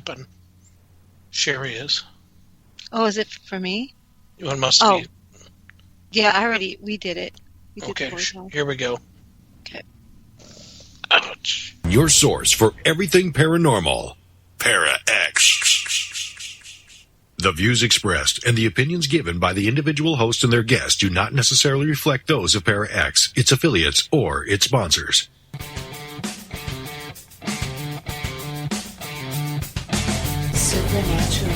happen. Sherry is. Oh, is it for me? It must be. Yeah, we did it. Okay, here we go. Okay. Ouch. Your source for everything paranormal. Para-X. The views expressed and the opinions given by the individual host and their guests do not necessarily reflect those of Para-X, its affiliates, or its sponsors. Supernatural.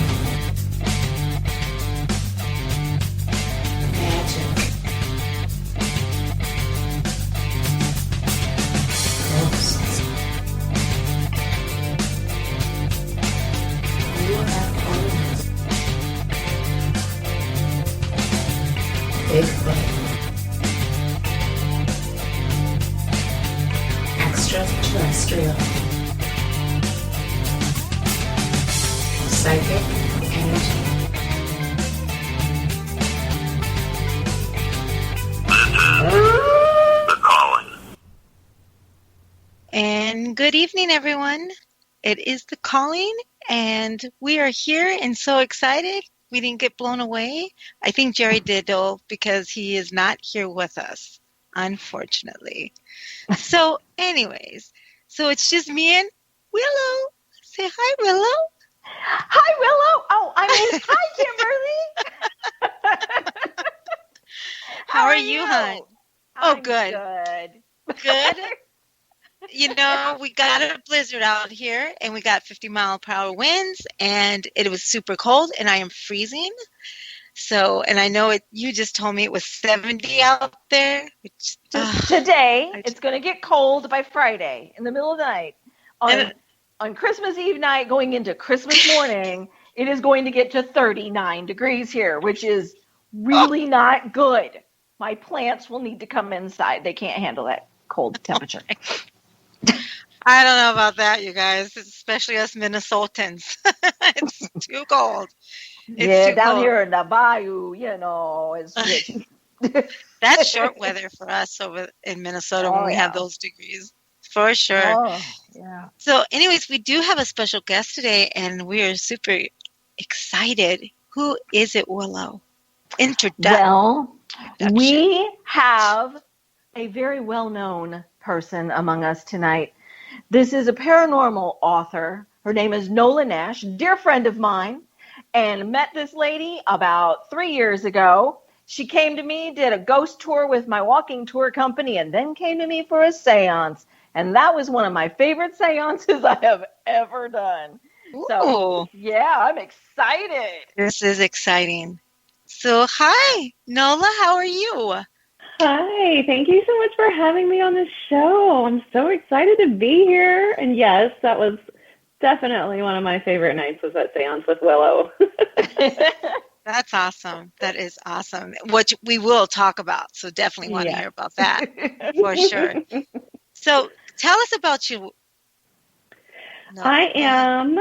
Magic. Ghosts. UFOs. Bigfoot. Extraterrestrial. Psychic energy. The Calling. And good evening, everyone. It is The Calling, and we are here and so excited. We didn't get blown away. I think Jerry did, though, because he is not here with us, unfortunately. So anyways, it's just me and Willow. Say hi, Willow. Hi, Willow. Oh, I mean, hi, Kimberly. How are you, hon? Oh, I'm good. Good. You know, we got a blizzard out here, and we got 50-mile-per-hour winds, and it was super cold, and I am freezing. So, and I know you just told me it was 70 out there. Which, Today, it's going to get cold by Friday in the middle of the night. On Christmas Eve night, going into Christmas morning, it is going to get to 39 degrees here, which is really not good. My plants will need to come inside. They can't handle that cold temperature. I don't know about that, you guys, especially us Minnesotans. It's too cold. It's too down cold. here in the bayou, it's That's short weather for us over in Minnesota when we have those degrees. For sure. Oh, yeah. So anyways, we do have a special guest today, and we are super excited. Who is it, Willow? Well, we have a very well-known person among us tonight. This is a paranormal author. Her name is Nola Nash, dear friend of mine, and met this lady about 3 years ago. She came to me, did a ghost tour with my walking tour company, and then came to me for a seance. And that was one of my favorite seances I have ever done. Ooh. So, yeah, I'm excited. This is exciting. So, hi, Nola, how are you? Hi, thank you so much for having me on the show. I'm so excited to be here. And yes, that was definitely one of my favorite nights was that seance with Willow. That's awesome. That is awesome. Which we will talk about. So definitely want to hear about that for sure. So tell us about you. No, I am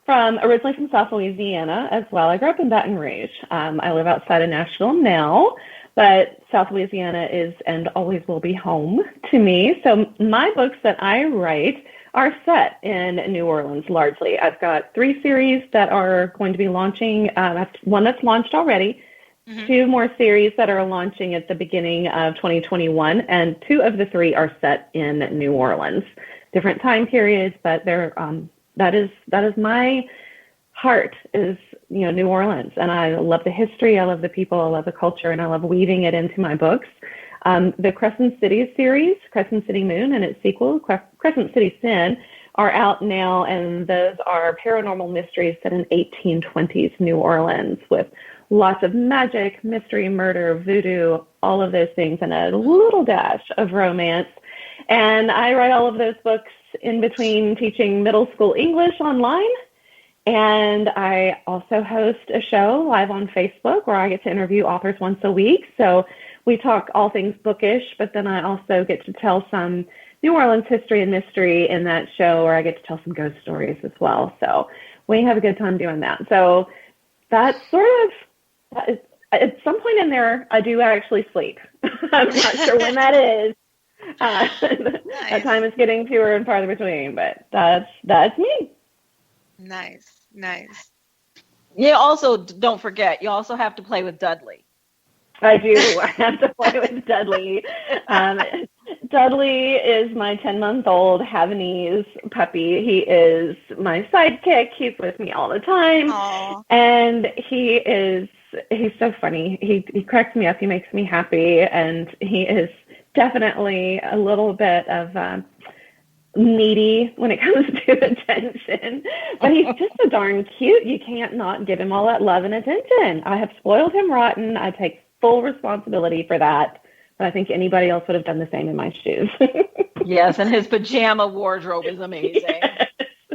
originally from South Louisiana as well. I grew up in Baton Rouge. I live outside of Nashville now, but South Louisiana is and always will be home to me. So my books that I write are set in New Orleans largely. I've got 3 series that are going to be launching. One that's launched already, 2 more series that are launching at the beginning of 2021, and 2 of the 3 are set in New Orleans. Different time periods, but they're that is my heart is New Orleans, and I love the history, I love the people, I love the culture, and I love weaving it into my books. The Crescent City series, Crescent City Moon and its sequel, Crescent City Sin, are out now, and those are paranormal mysteries set in 1820s New Orleans with lots of magic, mystery, murder, voodoo, all of those things, and a little dash of romance. And I write all of those books in between teaching middle school English online. And I also host a show live on Facebook where I get to interview authors once a week. So we talk all things bookish, but then I also get to tell some New Orleans history and mystery in that show, where I get to tell some ghost stories as well. So we have a good time doing that. So that's sort of, at some point in there, I do actually sleep. I'm not sure when that is. Nice. That time is getting fewer and farther between, but that's me. Nice, nice. You also don't forget. You also have to play with Dudley. I do. I have to play with Dudley. Dudley is my 10-month-old Havanese puppy. He is my sidekick. He's with me all the time. Aww. And he's so funny. He cracks me up. He makes me happy. And he is definitely a little bit of needy when it comes to attention. But he's just so darn cute. You can't not give him all that love and attention. I have spoiled him rotten. I take full responsibility for that. But I think anybody else would have done the same in my shoes. Yes, and his pajama wardrobe is amazing. Yes.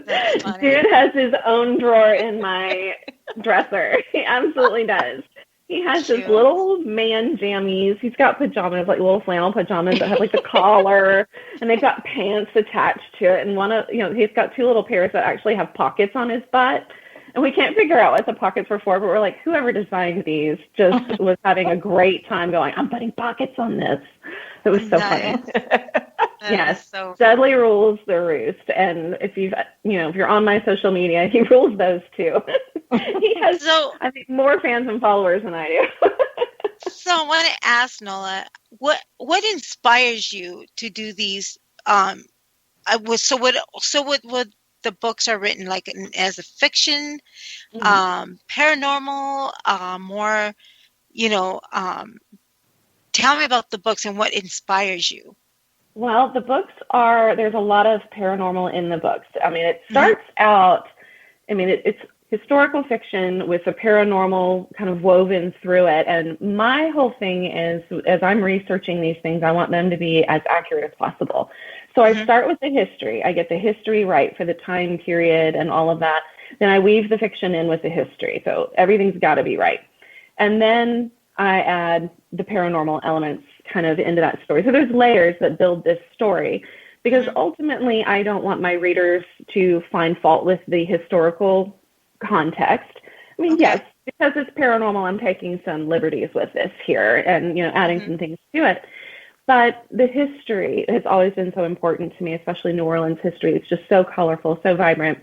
That's funny. Dude has his own drawer in my dresser. He absolutely does. He has his Cute. little man jammies. He's got pajamas, like little flannel pajamas that have like the collar, and they've got pants attached to it. And he's got two little pairs that actually have pockets on his butt. And we can't figure out what the pockets were for, but we're like, whoever designed these just was having a great time going, I'm putting pockets on this. It was so Nice. funny. Yes, So Dudley rules the roost. And if you're on my social media, he rules those too. He has, I think, more fans and followers than I do. So I want to ask Nola, what inspires you to do these? So what the books are written like as a fiction, paranormal, more, tell me about the books and what inspires you. Well, the books there's a lot of paranormal in the books. I mean, it starts out, it's historical fiction with the paranormal kind of woven through it. And my whole thing is, as I'm researching these things, I want them to be as accurate as possible. So I start with the history. I get the history right for the time period and all of that. Then I weave the fiction in with the history. So everything's got to be right. And then I add the paranormal elements kind of into that story. So there's layers that build this story, because ultimately I don't want my readers to find fault with the historical context. I mean, yes, because it's paranormal, I'm taking some liberties with this here and, adding some things to it. But the history has always been so important to me, especially New Orleans history. It's just so colorful, so vibrant,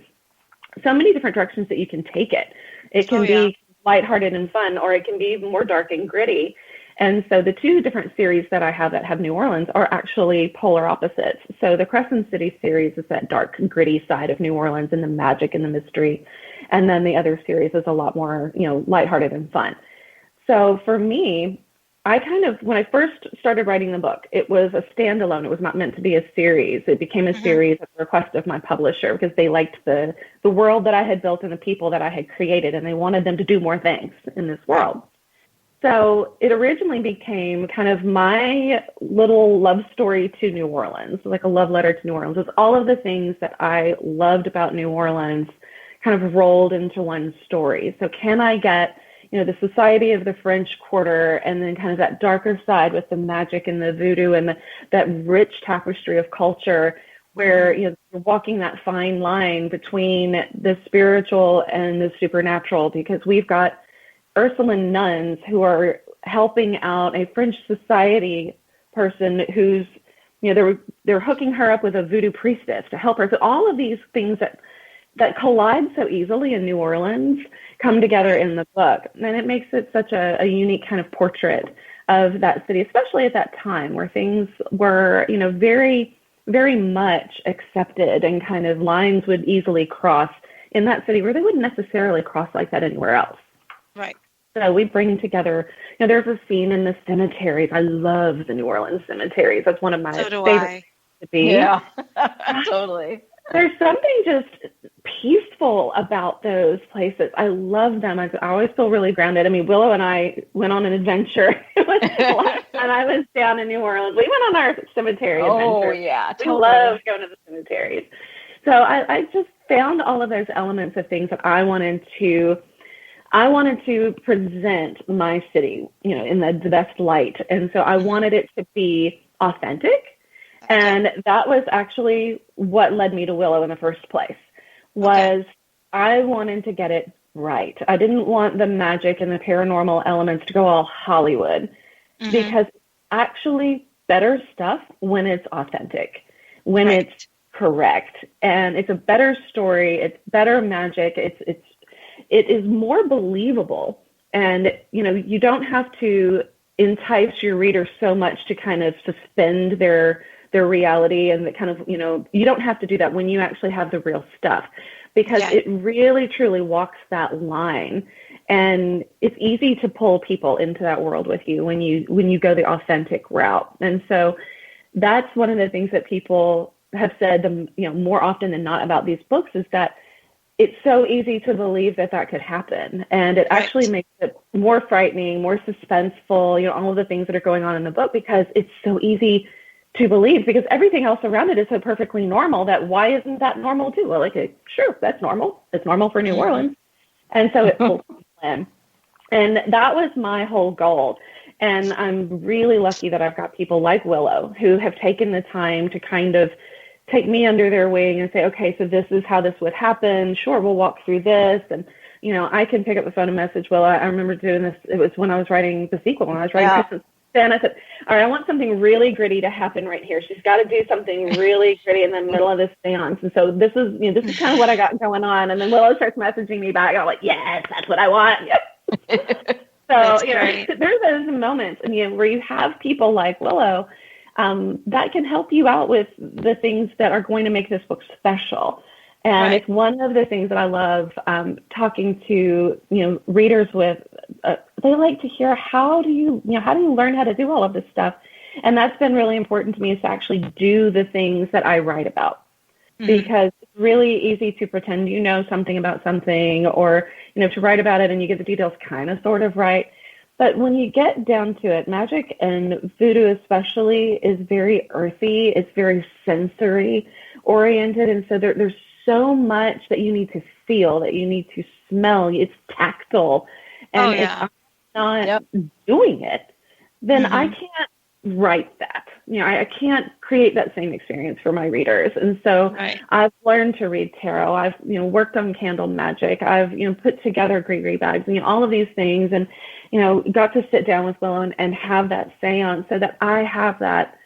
so many different directions that you can take it. It can be lighthearted and fun, or it can be more dark and gritty. And so the two different series that I have that have New Orleans are actually polar opposites. So the Crescent City series is that dark, gritty side of New Orleans and the magic and the mystery. And then the other series is a lot more, lighthearted and fun. So for me, when I first started writing the book, it was a standalone. It was not meant to be a series. It became a series at the request of my publisher, because they liked the world that I had built and the people that I had created, and they wanted them to do more things in this world. So it originally became kind of my little love story to New Orleans, like a love letter to New Orleans. It's all of the things that I loved about New Orleans kind of rolled into one story. So can I get, the society of the French Quarter, and then kind of that darker side with the magic and the voodoo and that rich tapestry of culture, where you're walking that fine line between the spiritual and the supernatural, because we've got Ursuline nuns who are helping out a French society person who's, they're hooking her up with a voodoo priestess to help her. So all of these things that collide so easily in New Orleans come together in the book. And it makes it such a unique kind of portrait of that city, especially at that time where things were, very, very much accepted, and kind of lines would easily cross in that city where they wouldn't necessarily cross like that anywhere else. Right. So we bring together, there's a scene in the cemeteries. I love the New Orleans cemeteries. That's one of my favorites to be. Yeah, totally. There's something just peaceful about those places. I love them. I always feel really grounded. I mean, Willow and I went on an adventure last time I was down in New Orleans. We went on our cemetery adventure. Oh, yeah, totally. We love going to the cemeteries. So I just found all of those elements of things that I wanted to present my city, in the best light. And so I wanted it to be authentic. And that was actually what led me to Willow in the first place, was I wanted to get it right. I didn't want the magic and the paranormal elements to go all Hollywood, because it's actually better stuff when it's authentic, when it's correct, and it's a better story. It's better magic. It is more believable, and you don't have to entice your reader so much to kind of suspend their reality, and that kind of you don't have to do that when you actually have the real stuff, because it really truly walks that line. And it's easy to pull people into that world with you when you go the authentic route. And so that's one of the things that people have said, more often than not about these books, is that it's so easy to believe that could happen. And it actually makes it more frightening, more suspenseful, all of the things that are going on in the book, because it's so easy to believe, because everything else around it is so perfectly normal that why isn't that normal too? Well, sure, that's normal. It's normal for New Orleans. And so it pulls people in. And that was my whole goal. And I'm really lucky that I've got people like Willow who have taken the time to kind of take me under their wing and say, okay, so this is how this would happen. Sure, we'll walk through this. And, I can pick up the phone and message Willow. I remember doing this. It was when I was writing the sequel, when I was writing Christmas. And I said, all right, I want something really gritty to happen right here. She's got to do something really gritty in the middle of this seance. And so this is kind of what I got going on. And then Willow starts messaging me back. I'm like, yes, that's what I want. Yep. So, there's those moments, and where you have people like Willow that can help you out with the things that are going to make this book special. And it's one of the things that I love talking to readers with. They like to hear, how do you learn how to do all of this stuff? And that's been really important to me, is to actually do the things that I write about. Because it's really easy to pretend you know something about something, or to write about it and you get the details kind of sort of right. But when you get down to it, magic and voodoo especially is very earthy. It's very sensory oriented. And so there's so much that you need to feel, that you need to smell. It's tactile. And if I'm not doing it, then I can't write that. I can't create that same experience for my readers. And so I've learned to read tarot. I've, worked on candle magic. I've, put together gree bags, all of these things, and, got to sit down with Willow and have that seance, so that I have that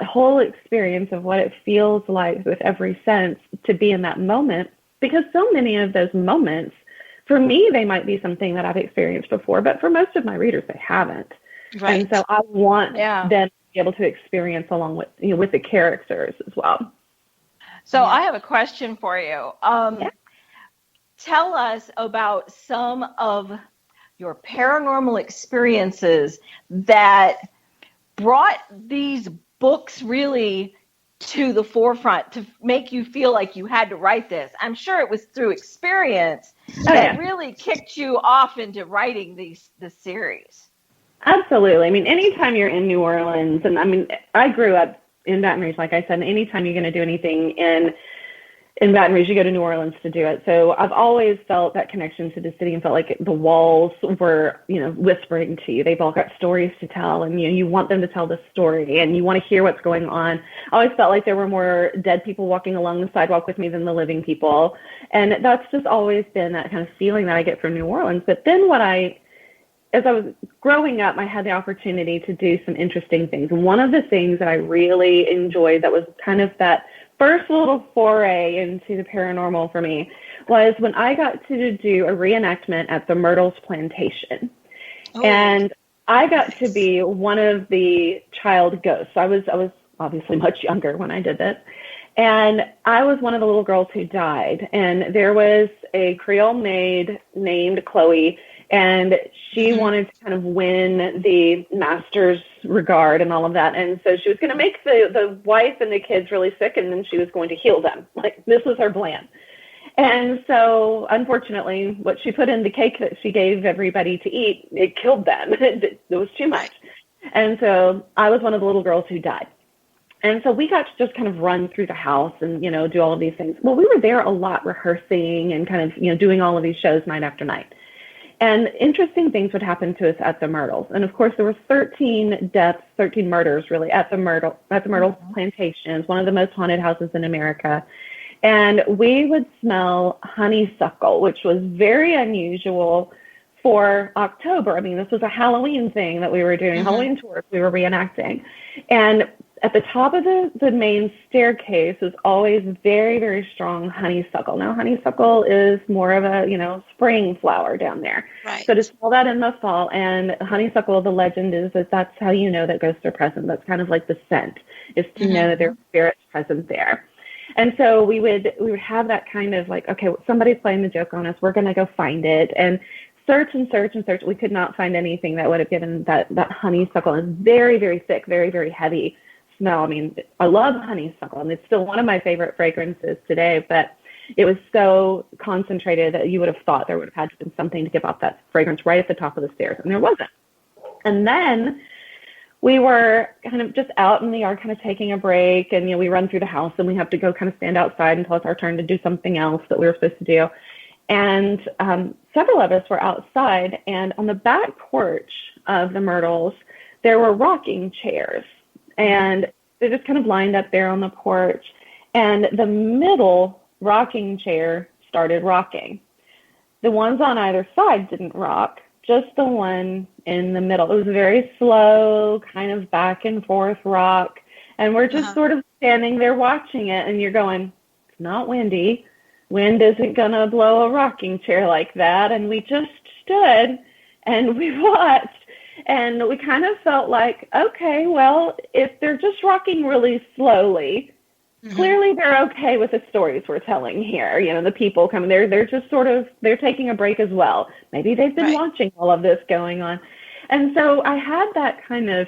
whole experience of what it feels like with every sense to be in that moment. Because so many of those moments, for me, they might be something that I've experienced before, but for most of my readers, they haven't. And so I want them to be able to experience along with, with the characters as well. So I have a question for you. Tell us about some of your paranormal experiences that brought these books really to the forefront to make you feel like you had to write this. I'm sure it was through experience that really kicked you off into writing the series. Absolutely. I mean, anytime you're in New Orleans, and I mean, I grew up in Baton Rouge, like I said, and anytime you're going to do anything in Baton Rouge, you go to New Orleans to do it. So I've always felt that connection to the city and felt like the walls were, whispering to you. They've all got stories to tell, and you want them to tell the story, and you want to hear what's going on. I always felt like there were more dead people walking along the sidewalk with me than the living people. And that's just always been that kind of feeling that I get from New Orleans. But then as I was growing up, I had the opportunity to do some interesting things. And one of the things that I really enjoyed, that was kind of that first little foray into the paranormal for me, was when I got to do a reenactment at the Myrtles Plantation. And I got to be one of the child ghosts. I was obviously much younger when I did this. And I was one of the little girls who died. And there was a Creole maid named Chloe, and she wanted to kind of win the master's regard and all of that. And so she was going to make the wife and the kids really sick, and then she was going to heal them. Like, this was her plan. And so, unfortunately, what she put in the cake that she gave everybody to eat, it killed them. It was too much. And so I was one of the little girls who died. And so we got to just kind of run through the house and, do all of these things. Well, we were there a lot, rehearsing and kind of, doing all of these shows night after night. And interesting things would happen to us at the Myrtles. And of course, there were 13 deaths, 13 murders really at the Myrtles Plantations, one of the most haunted houses in America. And we would smell honeysuckle, which was very unusual for October. I mean, this was a Halloween thing that we were doing, Halloween tours we were reenacting. And at the top of the main staircase is always very, very strong honeysuckle. Now, honeysuckle is more of a, spring flower down there. Right. So to smell that in the fall, and honeysuckle, the legend is that that's how you know that ghosts are present. That's kind of like the scent, is to know that there are spirits present there. And so we would have that kind of like, okay, somebody's playing the joke on us. We're going to go find it. And search and search and search. We could not find anything that would have given that honeysuckle. It's very, very thick, very, very heavy smell. I mean, I love honeysuckle, and it's still one of my favorite fragrances today, but it was so concentrated that you would have thought there would have had to have been something to give off that fragrance right at the top of the stairs, and there wasn't. And then we were kind of just out in the yard kind of taking a break, and, we run through the house, and we have to go kind of stand outside until it's our turn to do something else that we were supposed to do. And several of us were outside, and on the back porch of the Myrtles, there were rocking chairs. And they just kind of lined up there on the porch. And the middle rocking chair started rocking. The ones on either side didn't rock, just the one in the middle. It was a very slow, kind of back and forth rock. And we're just sort of standing there watching it, and you're going, it's not windy. Wind isn't going to blow a rocking chair like that. And we just stood and we watched. And we kind of felt like, okay, well, if they're just rocking really slowly, clearly they're okay with the stories we're telling here. The people coming, they're just sort of, they're taking a break as well. Maybe they've been watching all of this going on. And so I had that kind of,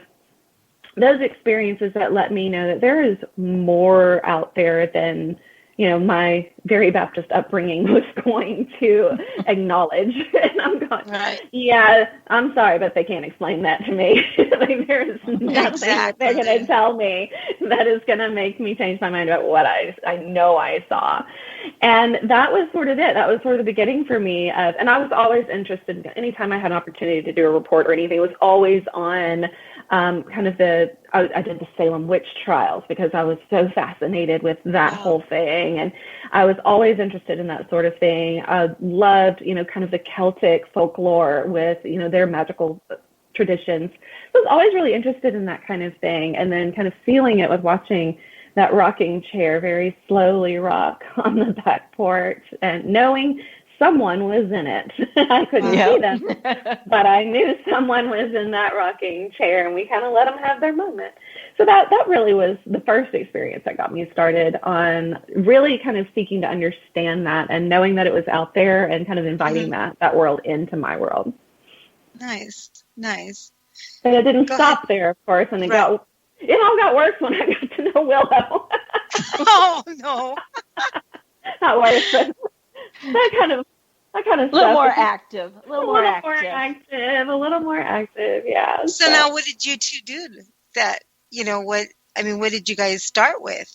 those experiences that let me know that there is more out there than, my very Baptist upbringing was going to acknowledge. And I'm going, yeah, I'm sorry, but they can't explain that to me. Like, there is nothing that they're going to tell me that is going to make me change my mind about what I know I saw. And that was sort of it. That was sort of the beginning for me. And I was always interested, anytime I had an opportunity to do a report or anything, it was always on kind of I did the Salem witch trials because I was so fascinated with that whole thing. And I was always interested in that sort of thing. I loved, kind of the Celtic folklore with, their magical traditions. So I was always really interested in that kind of thing. And then kind of feeling it with watching that rocking chair very slowly rock on the back porch and knowing someone was in it. I couldn't see them, but I knew someone was in that rocking chair, and we kind of let them have their moment. So that really was the first experience that got me started on really kind of seeking to understand that and knowing that it was out there and kind of inviting that world into my world. Nice. But it didn't stop there, of course, and it all got worse when I got to know Willow. Oh, no. Not worse, but that kind of a little more active, a little more active, yeah. So now, what did you two do? That what did you guys start with?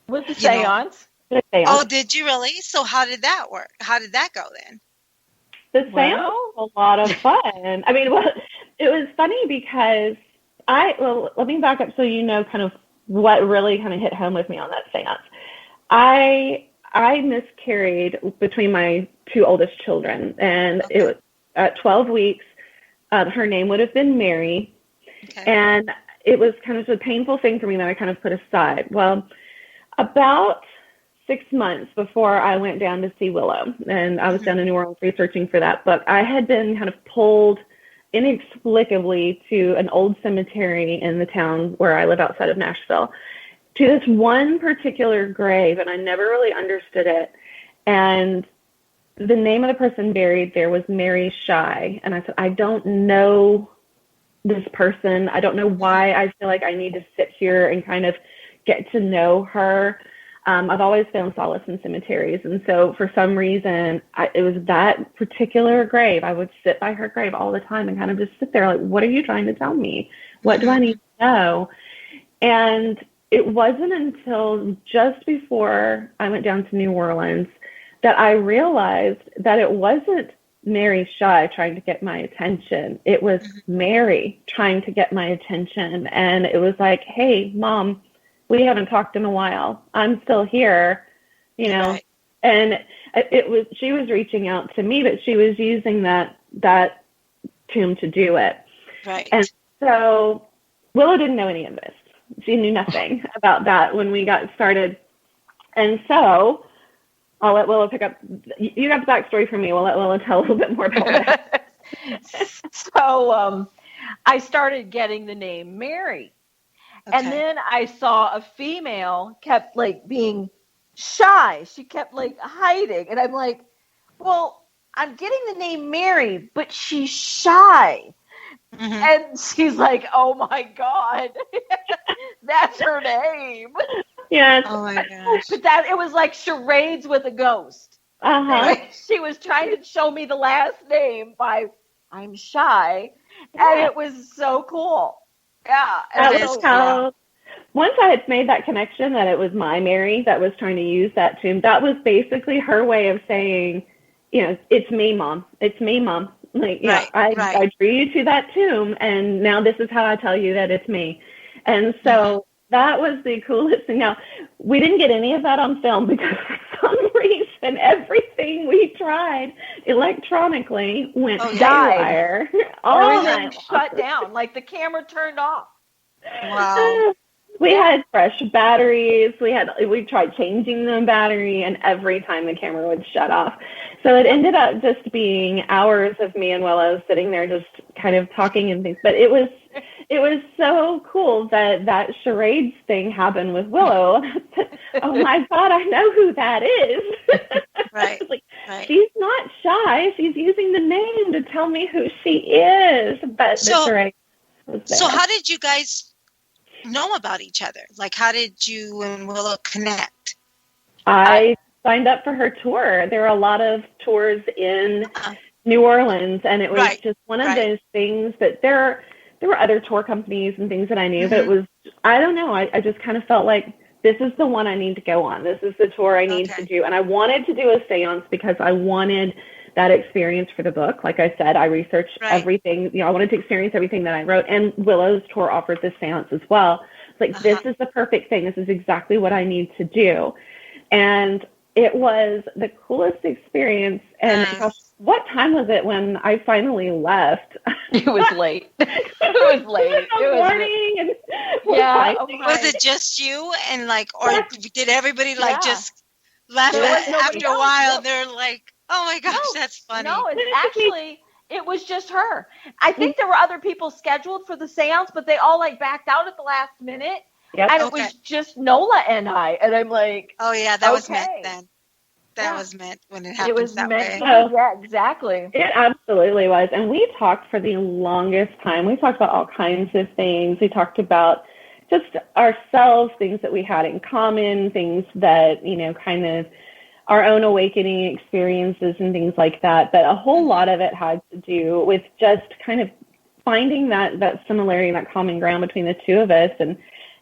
With the seance. Oh, did you really? So how did that work? How did that go then? The seance was a lot of fun. I mean, it was funny because let me back up so kind of what really kind of hit home with me on that seance. I miscarried between my two oldest children, and it was at 12 weeks. Her name would have been Mary, and it was kind of a painful thing for me that I kind of put aside. Well, about 6 months before I went down to see Willow, and I was down in New Orleans researching for that book, I had been kind of pulled inexplicably to an old cemetery in the town where I live outside of Nashville, to this one particular grave, and I never really understood it. And the name of the person buried there was Mary Shy. And I said, I don't know this person. I don't know why I feel like I need to sit here and kind of get to know her. I've always found solace in cemeteries. And so for some reason, it was that particular grave. I would sit by her grave all the time and kind of just sit there like, what are you trying to tell me? What do I need to know? And it wasn't until just before I went down to New Orleans that I realized that it wasn't Mary Shy trying to get my attention. It was Mary trying to get my attention. And it was like, hey, Mom, we haven't talked in a while. I'm still here, Right. And she was reaching out to me, but she was using that tomb to do it. Right. And so Willow didn't know any of this. She knew nothing about that when we got started. And so I'll let Willow pick up. You got the backstory from me. We'll let Willow tell a little bit more about that. So I started getting the name Mary. Okay. And then I saw a female kept like being shy. She kept like hiding. And I'm like, well, I'm getting the name Mary, but she's shy. Mhm. And she's like, oh my God, that's her name. Yes. Oh my gosh. But that it was like charades with a ghost. Uh-huh. She was trying to show me the last name by I'm shy. And it was so cool. Yeah. That And was so, how, once I had made that connection that it was my Mary that was trying to use that tomb, that was basically her way of saying, you know, it's me, Mom. It's me, Mom. Like, yeah, I drew you to that tomb, and now this is how I tell you that it's me. And so that was the coolest thing. Now, we didn't get any of that on film because for some reason, everything we tried electronically went haywire. Everything shut down, like the camera turned off. Wow. We had fresh batteries. We tried changing the battery, and every time the camera would shut off. So it ended up just being hours of me and Willow sitting there just kind of talking and things. But it was so cool that charades thing happened with Willow. Oh my God, I know who that is. Right. Like, she's not shy. She's using the name to tell me who she is. But the charade was there. So how did you guys know about each other? Like, how did you and Willow connect? I signed up for her tour. There were a lot of tours in New Orleans, and it was just one of those things that there were other tour companies and things that I knew, but it was, I don't know, I just kind of felt like this is the one I need to go on. This is the tour I need to do. And I wanted to do a seance because I wanted that experience for the book. Like I said, I researched everything. You know, I wanted to experience everything that I wrote. And Willow's tour offered this seance as well. It's like, this is the perfect thing. This is exactly what I need to do. And it was the coolest experience. And gosh, what time was it when I finally left? It was late. It was late. In the morning. And was it just you and like, or did everybody like just laugh after a while? They're like, oh my gosh, that's funny. No, it was just her. I think there were other people scheduled for the seance, but they all like backed out at the last minute. Yep. And it was just Nola and I. And I'm like, oh yeah, that was meant then. That was meant when it happened that way. Yeah, exactly. It absolutely was. And we talked for the longest time. We talked about all kinds of things. We talked about just ourselves, things that we had in common, things that, you know, kind of our own awakening experiences and things like that. But a whole lot of it had to do with just kind of finding that similarity, that common ground between the two of us. And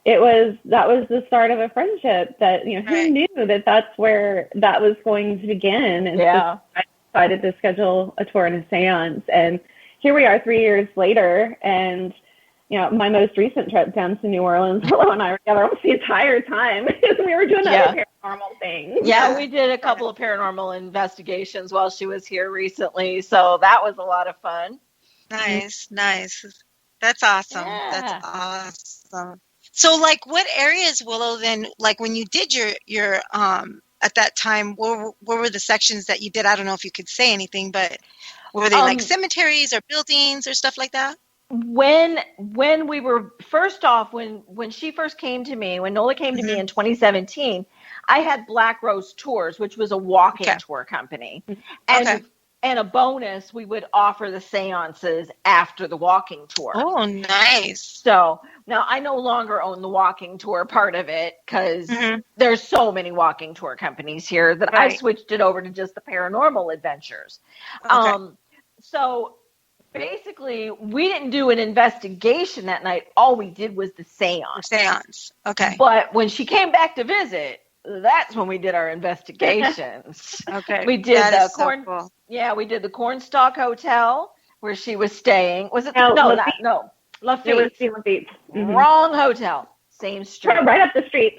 that was the start of a friendship that, you know, who knew that's where that was going to begin. And so I decided to schedule a tour and a seance. And here we are 3 years later. And, you know, my most recent trip down to New Orleans, Willow and I were together almost the entire time. We were doing other paranormal things. Yeah, we did a couple of paranormal investigations while she was here recently. So that was a lot of fun. Nice. That's awesome. Yeah. That's awesome. So, like, what areas, Willow, then, like, when you did your at that time, what were the sections that you did? I don't know if you could say anything, but were they, like, cemeteries or buildings or stuff like that? When we were, first off, when she first came to me, when Nola came to me in 2017, I had Black Rose Tours, which was a walking tour company. And a bonus, we would offer the seances after the walking tour. Oh, nice. So now I no longer own the walking tour part of it because there's so many walking tour companies here that I switched it over to just the paranormal adventures. So basically, we didn't do an investigation that night. All we did was the seance. Okay. But when she came back to visit, that's when we did our investigations. We did cool. Yeah, we did the Cornstalk Hotel where she was staying. Was it? No, Lafitte. It was Lafitte. Wrong hotel. Same street. Right up the street.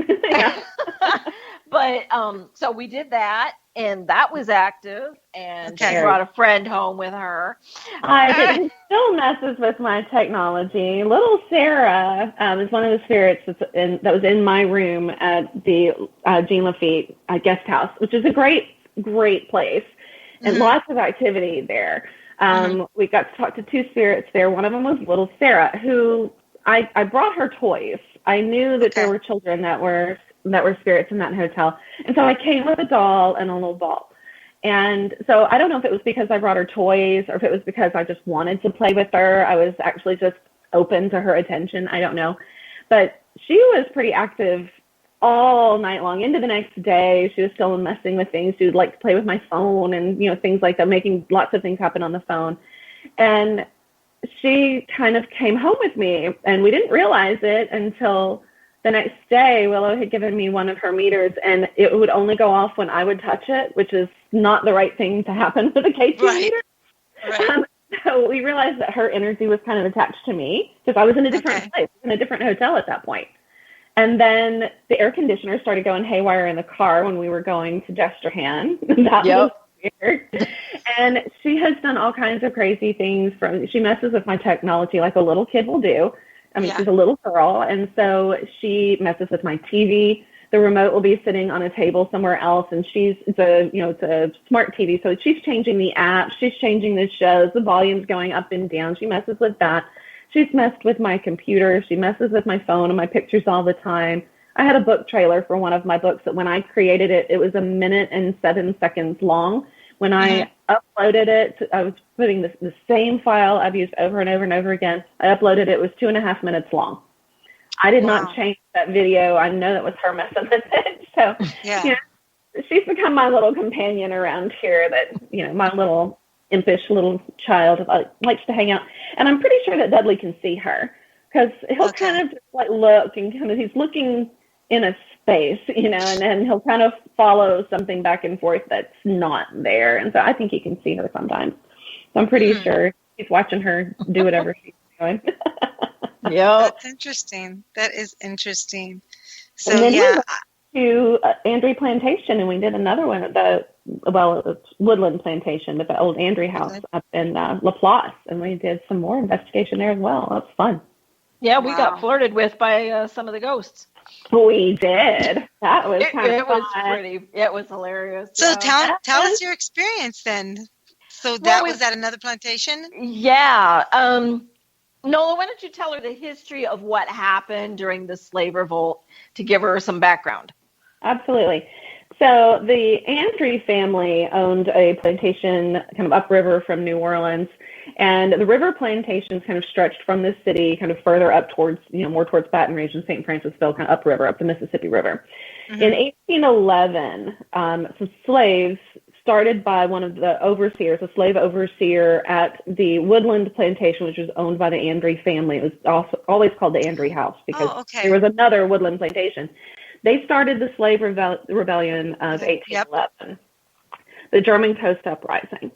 But so we did that, and that was active, and Okay. she brought a friend home with her. It still messes with my technology. Little Sarah is one of the spirits that was in my room at the Jean Lafitte guest house, which is a great place and lots of activity there. We got to talk to two spirits there. One of them was Little Sarah, who I brought her toys. I knew that there were children that were spirits in that hotel, and so I came with a doll and a little ball. And so I don't know if it was because I brought her toys or if it was because I just wanted to play with her. I was actually just open to her attention. I don't know. But she was pretty active all night long. Into the next day, she was still messing with things. She would like to play with my phone and, things like that, making lots of things happen on the phone. And she kind of came home with me, and we didn't realize it until the next day. Willow had given me one of her meters, and it would only go off when I would touch it, which is not the right thing to happen with a K2 meter. Right. So we realized that her energy was kind of attached to me because I was in a different place, in a different hotel at that point. And then the air conditioner started going haywire in the car when we were going to Jesterhan. That was weird. And she has done all kinds of crazy things. She messes with my technology like a little kid will do. I mean, she's a little girl, and so she messes with my TV. The remote will be sitting on a table somewhere else, and it's a smart TV, so she's changing the app, she's changing the shows, the volume's going up and down. She messes with that. She's messed with my computer. She messes with my phone and my pictures all the time. I had a book trailer for one of my books that when I created it, it was 1 minute and 7 seconds long. When I uploaded it, I was putting the same file I've used over and over and over again. I uploaded it was 2.5 minutes long. I did not change that video. I know that was her messing with it. So, she's become my little companion around here that, my little impish little child likes to hang out. And I'm pretty sure that Dudley can see her because he'll kind of just look and he's looking in a space, and then he'll kind of follow something back and forth that's not there. And so I think he can see her sometimes. So I'm pretty sure he's watching her do whatever she's doing. That's interesting. That is interesting. So, and then we went to Andrew Plantation, and we did another one at it was Woodland Plantation, but the old Andrew house up in Laplace, and we did some more investigation there as well. That's fun. Yeah, we got flirted with by some of the ghosts. We did. That was it was pretty. It was hilarious. So tell us your experience then. So that was at another plantation? Yeah. Nola, why don't you tell her the history of what happened during the slave revolt to give her some background? Absolutely. So the Andrew family owned a plantation kind of upriver from New Orleans, and the river plantations kind of stretched from the city kind of further up towards, more towards Baton Rouge and St. Francisville, kind of upriver, up the Mississippi River. In 1811, some slaves started by one of the overseers, a slave overseer at the Woodland Plantation, which was owned by the Andrew family. It was also always called the Andrew House because there was another Woodland Plantation. They started the slave rebellion of 1811, the German Coast Uprising.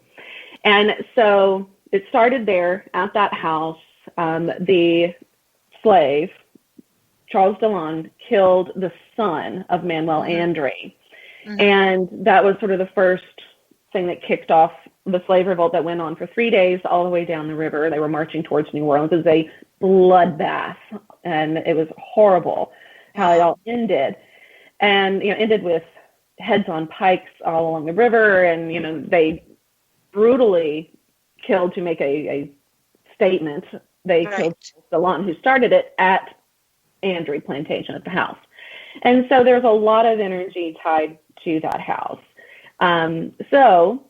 And so it started there at that house. The slave, Charles Dillon, killed the son of Manuel Andrew. And that was sort of the first thing that kicked off the slave revolt that went on for 3 days all the way down the river. They were marching towards New Orleans. It was a bloodbath, and it was horrible how it all ended. And, ended with heads on pikes all along the river, and, they brutally killed to make a statement. They killed Dillon, who started it at Andrew Plantation at the house. And so there's a lot of energy tied to that house. So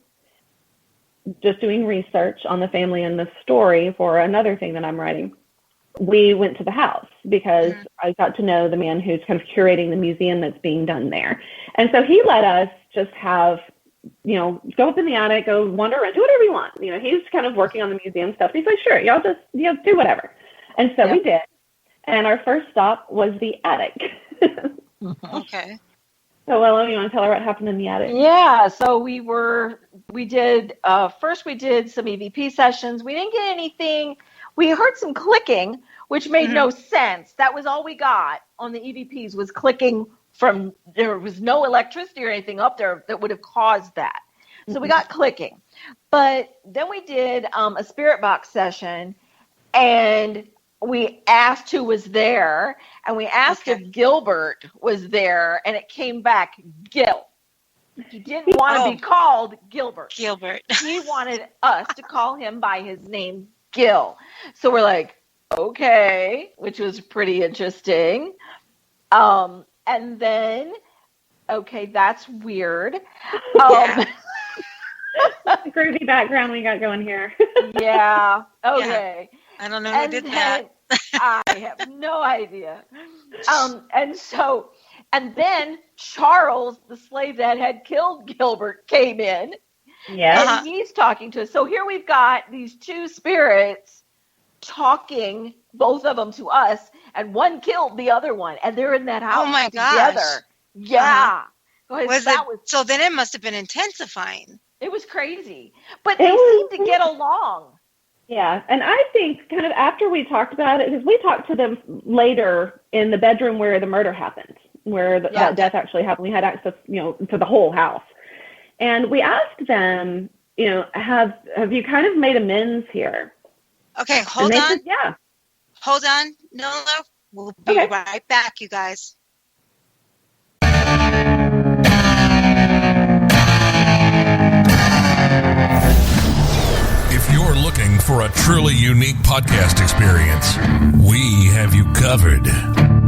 just doing research on the family and the story for another thing that I'm writing, we went to the house because I got to know the man who's kind of curating the museum that's being done there. And so he let us just have, go up in the attic, go wander around, do whatever you want. He's kind of working on the museum stuff. He's like, sure, y'all just, do whatever. And so we did. And our first stop was the attic. Okay. So, Willow, you want to tell her what happened in the attic? Yeah. So we did some EVP sessions. We didn't get anything. We heard some clicking, which made no sense. That was all we got on the EVPs was clicking there was no electricity or anything up there that would have caused that. So we got clicking. But then we did a spirit box session, and we asked who was there, and we asked if Gilbert was there, and it came back Gil. He didn't want to be called Gilbert. Gilbert. He wanted us to call him by his name, Gil. So we're like, okay, which was pretty interesting. And then, okay, that's weird. Groovy background we got going here. Yeah. Okay. Yeah. I don't know who did that. I have no idea. And then Charles, the slave that had killed Gilbert, came in. Yeah. And he's talking to us. So here we've got these two spirits talking, both of them to us, and one killed the other one, and they're in that house together. Yeah. So then it must have been intensifying. It was crazy. But they seemed to get along. Yeah, and I think kind of after we talked about it, because we talked to them later in the bedroom where the murder happened, where that death actually happened. We had access, to the whole house. And we asked them, have you kind of made amends here? Okay, hold on. Said, yeah. Hold on, Nola. We'll be right back, you guys. If you're looking for a truly unique podcast experience, we have you covered.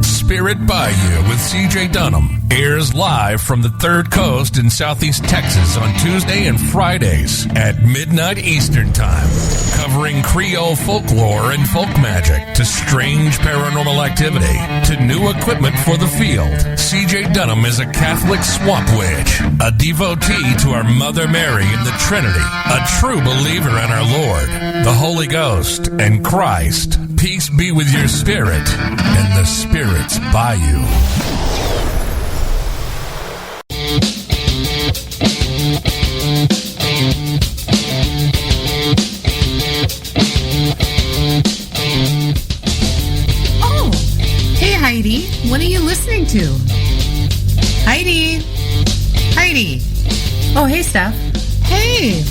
Spirit Bayou with CJ Dunham airs live from the Third Coast in Southeast Texas on Tuesday and Fridays at midnight Eastern Time, covering Creole folklore and folk magic to strange paranormal activity to new equipment for the field. CJ Dunham is a Catholic swamp witch, a devotee to our Mother Mary in the Trinity, a true believer in our Lord, the Holy Ghost, and Christ. Peace be with your spirit and the spirits by you. Oh, hey Heidi, what are you listening to? Heidi. Oh, hey Steph. Hey,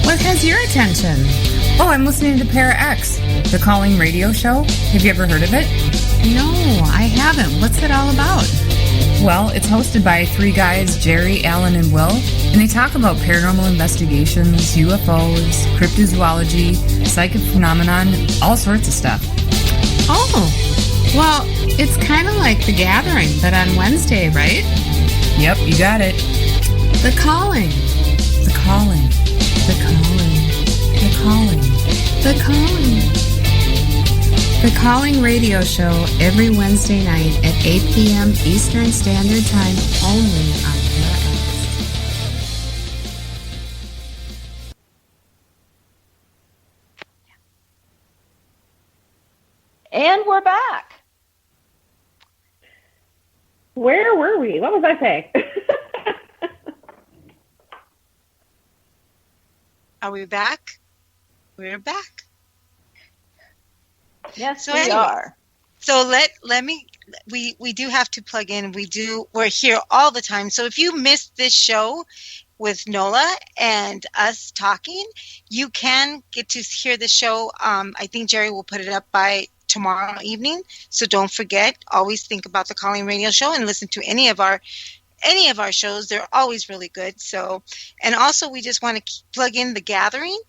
what has your attention? Oh, I'm listening to Para X, the calling radio show. Have you ever heard of it? No, I haven't. What's it all about? Well, it's hosted by three guys, Jerry, Alan, and Will, and they talk about paranormal investigations, UFOs, cryptozoology, psychic phenomenon, all sorts of stuff. Oh, well, it's kind of like The Gathering, but on Wednesday, right? Yep, you got it. The Calling. The Calling. The Calling. The Calling. The Calling. The Calling radio show every Wednesday night at 8 p.m. Eastern Standard Time, only on Para X. And we're back. Where were we? What was I saying? Are we back? We're back. Yes, So we anyway, are. So we do have to plug in. We're here all the time. So if you missed this show with Nola and us talking, you can get to hear the show. I think Jerry will put it up by tomorrow evening. So don't forget, always think about the Calling Radio Show and listen to any of our shows. They're always really good. So, and also we just want to plug in The Gathering,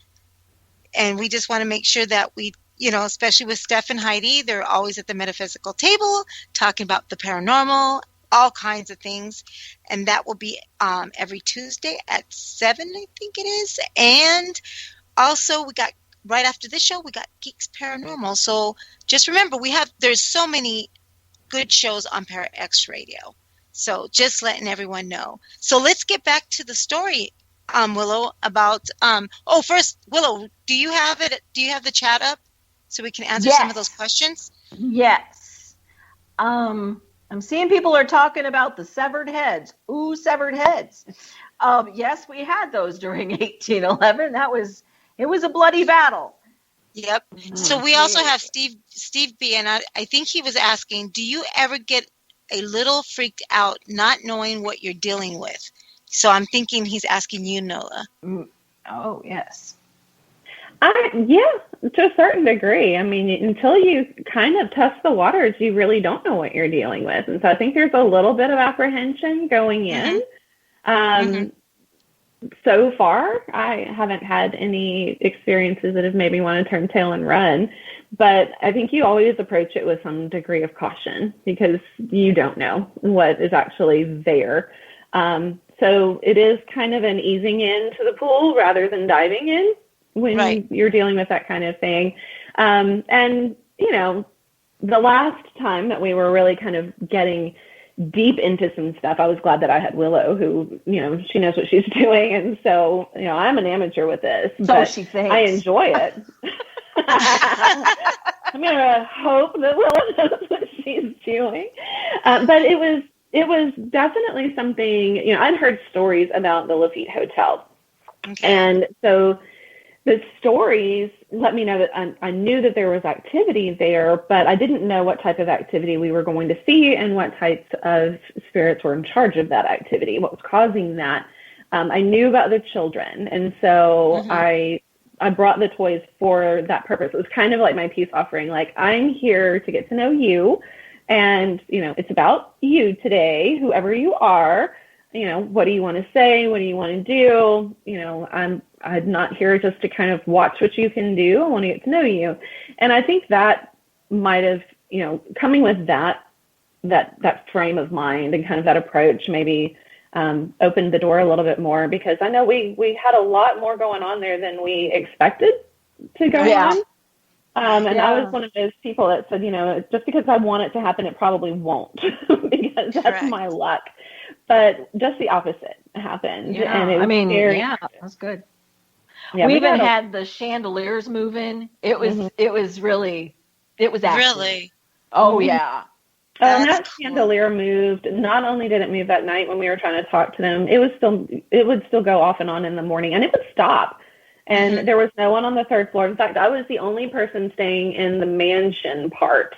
and we just want to make sure that we, especially with Steph and Heidi, they're always at the metaphysical table talking about the paranormal, all kinds of things. And that will be every Tuesday at 7, I think it is. And also we got, right after this show, we got Geeks Paranormal. So just remember, there's so many good shows on Para X Radio. So just letting everyone know. So let's get back to the story, Willow, about first, Willow, do you have it? Do you have the chat up so we can answer some of those questions? Yes. I'm seeing people are talking about the severed heads. Ooh, severed heads. Yes, we had those during 1811. It was a bloody battle. Yep. So we also have Steve B, and I think he was asking, do you ever get a little freaked out, not knowing what you're dealing with. So I'm thinking he's asking you, Nola. Oh, yes. Yeah, to a certain degree. I mean, until you kind of test the waters, you really don't know what you're dealing with. And so I think there's a little bit of apprehension going in. So far, I haven't had any experiences that have made me want to turn tail and run. But I think you always approach it with some degree of caution because you don't know what is actually there. So it is kind of an easing into the pool rather than diving in when you're dealing with that kind of thing. And, you know, the last time that we were really kind of getting deep into some stuff, I was glad that I had Willow, who, you know, she knows what she's doing. And so, you know, I'm an amateur with this, but she thinks. I enjoy it. I'm going to hope that Willow knows what she's doing. But it was definitely something, you know, I'd heard stories about the Lafitte Hotel. Okay. And so the stories let me know that I knew that there was activity there, but I didn't know what type of activity we were going to see and what types of spirits were in charge of that activity, what was causing that. I knew about the children, and so I brought the toys for that purpose. It was kind of like my peace offering, like, I'm here to get to know you, and, you know, it's about you today, whoever you are. You know, what do you want to say? What do you want to do? You know, I'm not here just to kind of watch what you can do. I want to get to know you. And I think that might have, you know, coming with that frame of mind and kind of that approach maybe opened the door a little bit more, because I know we had a lot more going on there than we expected to go on. And I was one of those people that said, you know, just because I want it to happen, it probably won't, because that's my luck. But just the opposite happened. Yeah, and it was scary. Yeah, that's good. Yeah, we even had the chandeliers moving. It was really active. Really? Oh, yeah. And that chandelier moved. Not only did it move that night when we were trying to talk to them, it would still go off and on in the morning, and it would stop. And there was no one on the third floor. In fact, I was the only person staying in the mansion part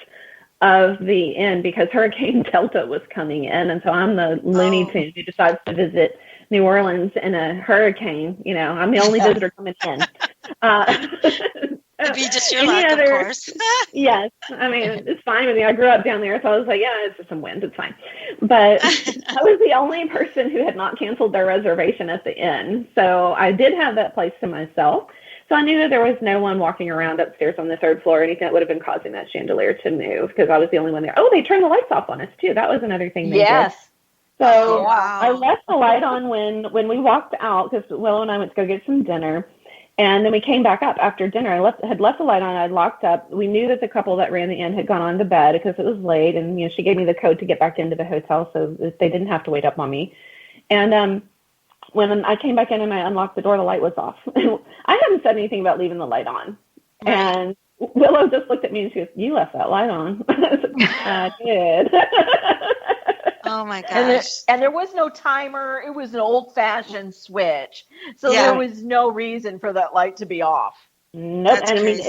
of the inn because Hurricane Delta was coming in. And so I'm the Looney Tune who decides to visit New Orleans in a hurricane. You know, I'm the only visitor coming in. It'd be just your luck, of course. Yes. I mean, it's fine with me. I grew up down there, so I was like, yeah, it's just some wind. It's fine. But I was the only person who had not canceled their reservation at the inn. So I did have that place to myself. So I knew that there was no one walking around upstairs on the third floor or anything that would have been causing that chandelier to move, because I was the only one there. Oh, they turned the lights off on us, too. That was another thing they did. So I left the light on when we walked out, because Willow and I went to go get some dinner. And then we came back up after dinner. I had left the light on. I'd locked up. We knew that the couple that ran the inn had gone on to bed because it was late. And, you know, she gave me the code to get back into the hotel so that they didn't have to wait up on me. And when I came back in and I unlocked the door, the light was off. I hadn't said anything about leaving the light on. Right. And Willow just looked at me and she goes, "You left that light on." I did. Oh, my gosh. And there was no timer. It was an old-fashioned switch. So there was no reason for that light to be off. Nope. And I mean,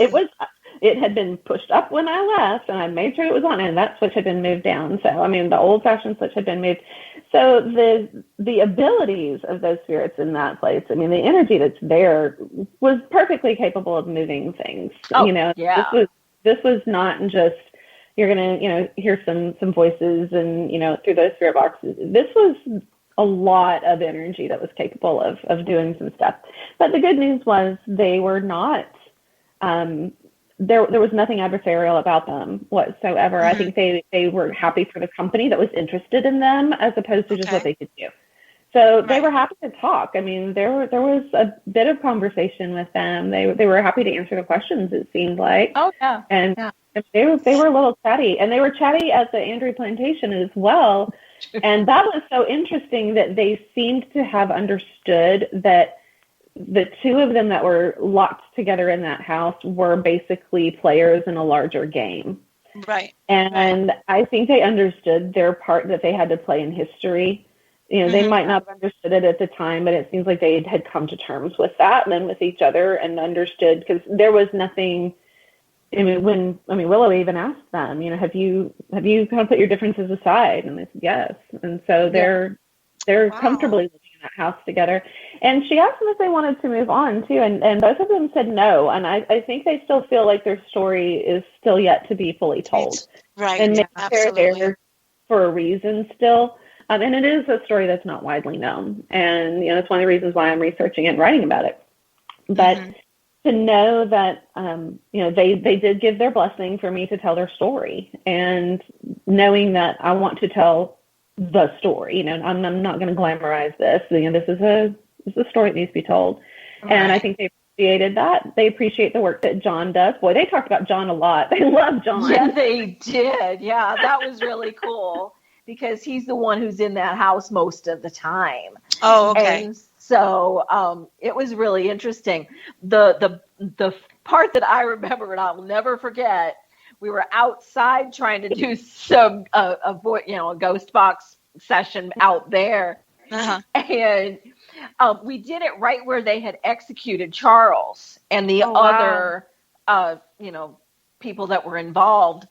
it had been pushed up when I left, and I made sure it was on, and that switch had been moved down. So, I mean, the old-fashioned switch had been moved. So the abilities of those spirits in that place, I mean, the energy that's there was perfectly capable of moving things. Oh, you know, this was not just, you're going to, you know, hear some voices and, you know, through those spirit boxes. This was a lot of energy that was capable of doing some stuff. But the good news was they were not, there was nothing adversarial about them whatsoever. I think they were happy for the company that was interested in them as opposed to just what they could do. So they were happy to talk. I mean, there was a bit of conversation with them. They were happy to answer the questions, it seemed like. Oh, yeah. And they were a little chatty. And they were chatty at the Andrew Plantation as well. And that was so interesting that they seemed to have understood that the two of them that were locked together in that house were basically players in a larger game. Right. And I think they understood their part that they had to play in history. You know, they might not have understood it at the time, but it seems like they had come to terms with that and then with each other and understood, because there was nothing Willow even asked them, have you kind of put your differences aside? And they said yes. And so they're comfortably living in that house together. And she asked them if they wanted to move on too, and both of them said no. And I think they still feel like their story is still yet to be fully told. Right. And maybe absolutely. they're there for a reason still. And it is a story that's not widely known. And it's one of the reasons why I'm researching it and writing about it. But to know that, they did give their blessing for me to tell their story, and knowing that I want to tell the story, I'm not going to glamorize this. This is a story that needs to be told. Right. And I think they appreciated that. They appreciate the work that John does. Boy, they talked about John a lot. They love John. Yeah, they did. Yeah, that was really cool because he's the one who's in that house most of the time. Oh, okay. And so it was really interesting. The part that I remember and I'll never forget, we were outside trying to do some a ghost box session out there, and we did it right where they had executed Charles and the other people that were involved,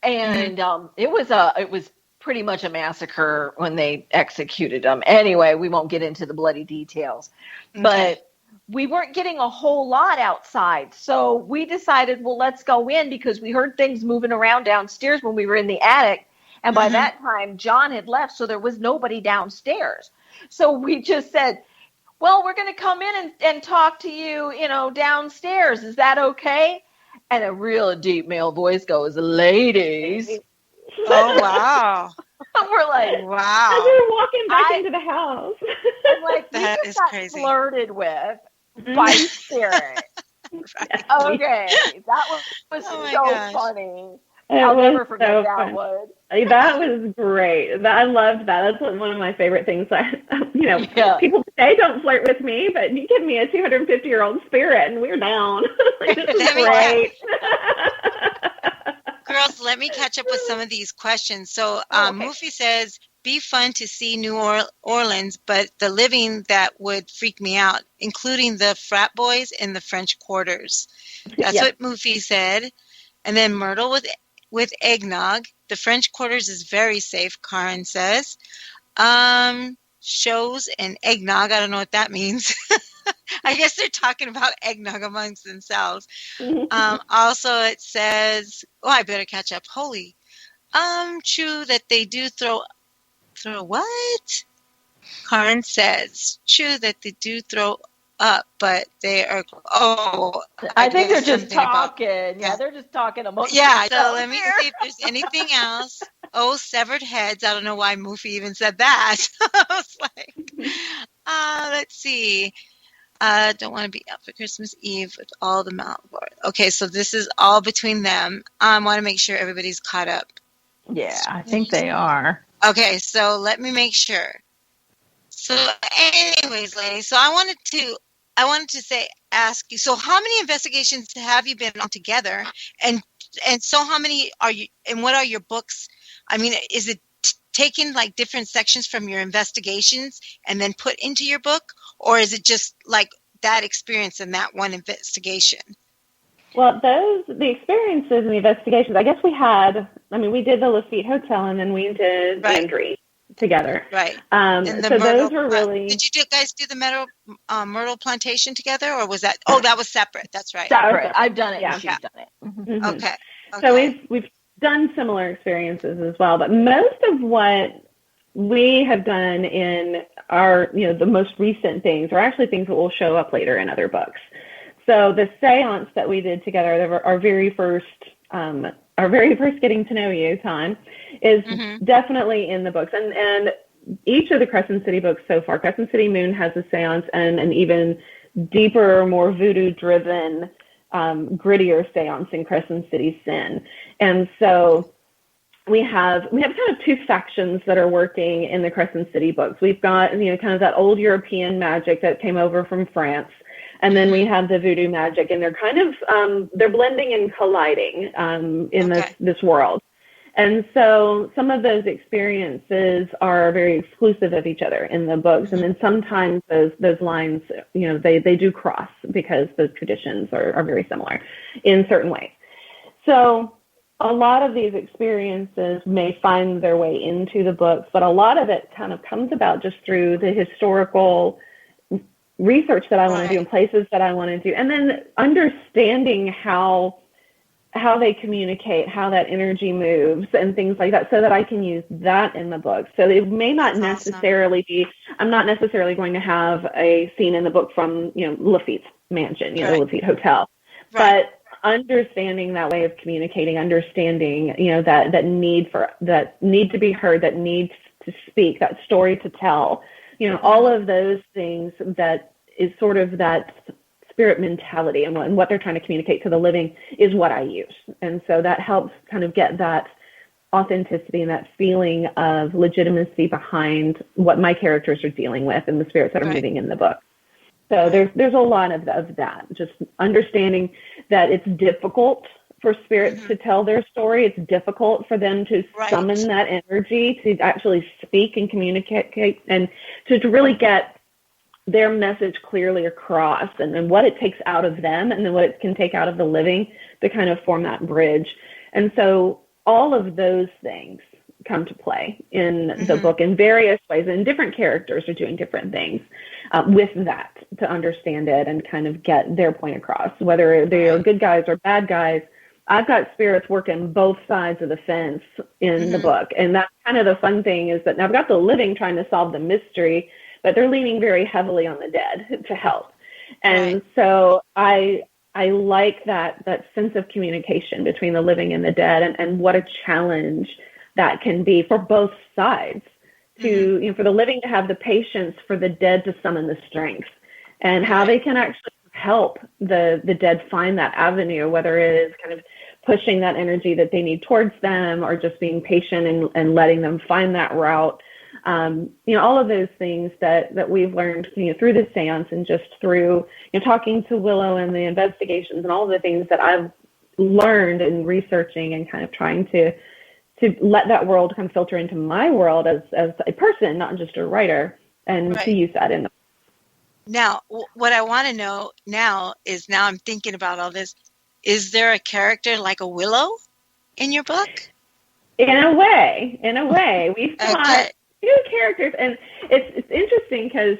and it was pretty much a massacre when they executed them. Anyway, we won't get into the bloody details, but we weren't getting a whole lot outside. So we decided, well, let's go in because we heard things moving around downstairs when we were in the attic. And by that time, John had left, so there was nobody downstairs. So we just said, well, we're going to come in and talk to you, downstairs. Is that okay? And a real deep male voice goes, ladies. Oh, wow. We're like, wow. As we're walking back into the house. I'm like, that we is just got crazy. flirted with by spirit. Okay. That was so gosh. funny. I'll never forget so that fun. one. That was great. I loved that. That's one of my favorite things. People say don't flirt with me, but you give me a 250-year-old spirit and we're down. This is great. Girls, let me catch up with some of these questions. So Mufi says, be fun to see New Orleans, but the living that would freak me out, including the frat boys in the French quarters. That's what Mufi said. And then Myrtle with eggnog. The French quarters is very safe, Karen says. Shows and eggnog. I don't know what that means. I guess they're talking about eggnog amongst themselves. Also, it says, I better catch up. Holy. True that they do throw what? Karen says, true that they do throw up, but they are, I think they're just talking. They're just talking amongst themselves. So let me see if there's anything else. Severed heads. I don't know why Mufi even said that. I was like, let's see. Don't want to be up for Christmas Eve with all the Mount Lord. Okay, so this is all between them. I want to make sure everybody's caught up. Yeah, I think they are. Okay, so let me make sure. So anyways, ladies, so I wanted to ask you, so how many investigations have you been on together? And so how many are you, and what are your books? I mean, is it taking like different sections from your investigations and then put into your book? Or is it just like that experience in that one investigation? Well, the experiences and the investigations, I guess we did the Lafitte Hotel and then we did Landry together. Right. So those were really... Did you guys do the Myrtle Plantation together, or was that... that was separate. That's right. Separate. I've done it. Yeah. She's done it. Mm-hmm. Okay. So we've done similar experiences as well, but most of what we have done in our, the most recent things are actually things that will show up later in other books. So the seance that we did together, our very first getting to know you time, is definitely in the books. And each of the Crescent City books so far, Crescent City Moon has a seance and an even deeper, more voodoo-driven, grittier seance in Crescent City Sin. And so we have kind of two factions that are working in the Crescent City books. We've got, kind of that old European magic that came over from France. And then we have the voodoo magic, and they're kind of, they're blending and colliding in this world. And so some of those experiences are very exclusive of each other in the books. And then sometimes those lines, they do cross because the traditions are very similar in certain ways. So a lot of these experiences may find their way into the books, but a lot of it kind of comes about just through the historical research that I want to do and places that I want to do, and then understanding how they communicate, how that energy moves and things like that, so that I can use that in the book. So it may not necessarily be, I'm not necessarily going to have a scene in the book from, Lafitte's mansion, the Lafitte Hotel, but understanding that way of communicating, understanding, that need to be heard, that need to speak, that story to tell, all of those things that is sort of that spirit mentality and what they're trying to communicate to the living is what I use. And so that helps kind of get that authenticity and that feeling of legitimacy behind what my characters are dealing with and the spirits that are moving in the book. So there's a lot of that, just understanding that it's difficult for spirits to tell their story. It's difficult for them to summon that energy, to actually speak and communicate, and to really get their message clearly across, and then what it takes out of them, and then what it can take out of the living to kind of form that bridge. And so all of those things come to play in the book in various ways, and different characters are doing different things with that to understand it and kind of get their point across, whether they are good guys or bad guys. I've got spirits working both sides of the fence in the book. And that's kind of the fun thing, is that now I've got the living trying to solve the mystery, but they're leaning very heavily on the dead to help. And so I like that sense of communication between the living and the dead, and what a challenge that can be for both sides, to, for the living to have the patience, for the dead to summon the strength, and how they can actually help the dead find that avenue, whether it is kind of pushing that energy that they need towards them, or just being patient and letting them find that route. All of those things that we've learned, through the seance, and just through, talking to Willow and the investigations and all of the things that I've learned in researching and kind of trying to let that world kind of filter into my world as a person, not just a writer, and to use that in the. Now, what I want to know now is, now I'm thinking about all this, is there a character like a Willow in your book? In a way, we've got few characters, and it's interesting because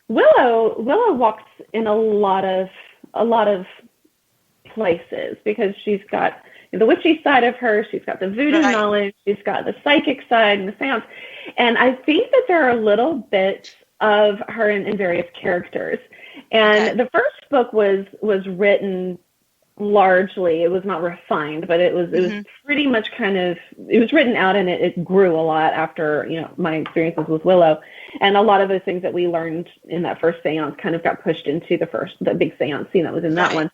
Willow walks in a lot of places, because she's got the witchy side of her, she's got the voodoo knowledge, she's got the psychic side and the seance, and I think that there are little bits of her in various characters. And the first book was written largely, it was not refined, but it was pretty much it was written out, and it grew a lot after, my experiences with Willow. And a lot of those things that we learned in that first seance kind of got pushed into the big seance scene that was in that one.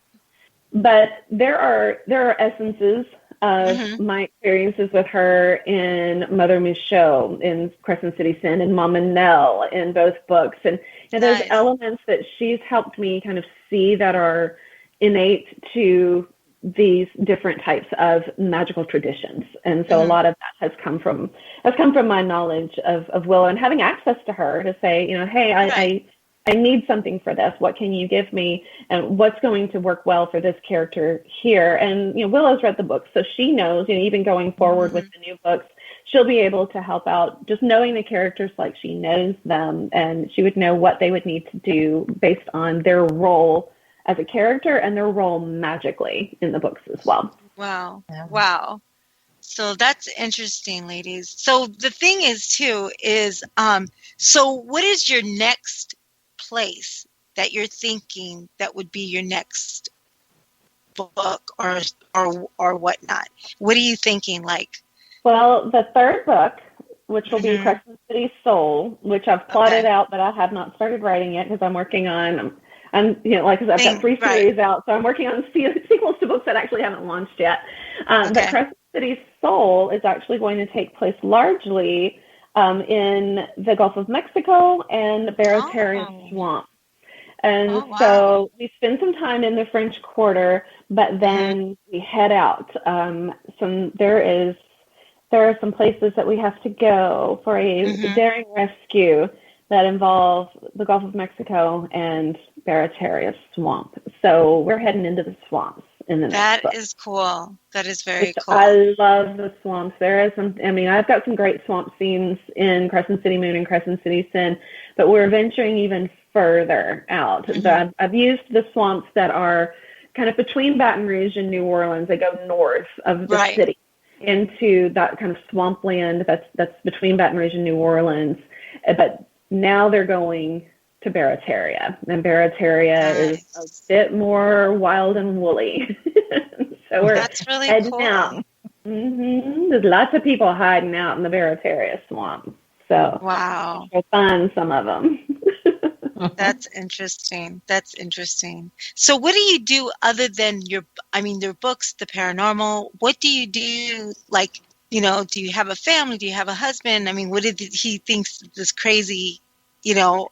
But there are essences of my experiences with her in Mother Michaud, in Crescent City Sin, and Mama Nell in both books. And those elements that she's helped me kind of see that are innate to these different types of magical traditions. And so a lot of that has come from my knowledge of Willow, and having access to her to say, hey, I need something for this. What can you give me? And what's going to work well for this character here? And, Willow's read the books, so she knows, even going forward with the new books, she'll be able to help out just knowing the characters like she knows them, and she would know what they would need to do based on their role as a character and their role magically in the books as well. Wow. Yeah. Wow. So that's interesting, ladies. So the thing is, too, is, so what is your next place that you're thinking that would be your next book or whatnot? What are you thinking, like? Well, the third book, which will be Crescent City Soul, which I've plotted out, but I have not started writing yet, because I'm working on, I've got 3 series out, so I'm working on sequels to books that actually haven't launched yet. But Crescent City Soul is actually going to take place largely in the Gulf of Mexico and the Barataria Swamp. And so we spend some time in the French Quarter, but then we head out. There are some places that we have to go for a daring rescue that involve the Gulf of Mexico and Barataria Swamp. So we're heading into the swamps in the next That book. is cool. That is very cool. I love the swamps. There is some, I mean, I've got some great swamp scenes in Crescent City Moon and Crescent City Sin, but we're venturing even further out. Mhm. I've used the swamps that are kind of between Baton Rouge and New Orleans. They go north of the Right. city into that kind of swampland that's between Baton Rouge and New Orleans. But now they're going to Barataria, and Barataria is a Nice. bit more wild and woolly. So we're That's really heading cool. out. There's lots of people hiding out in the Barataria swamp. So Wow. we'll find some of them. That's interesting. That's interesting. So what do you do other than your books, the paranormal? What do you do? Like, do you have a family? Do you have a husband? I mean, what did he thinks this crazy,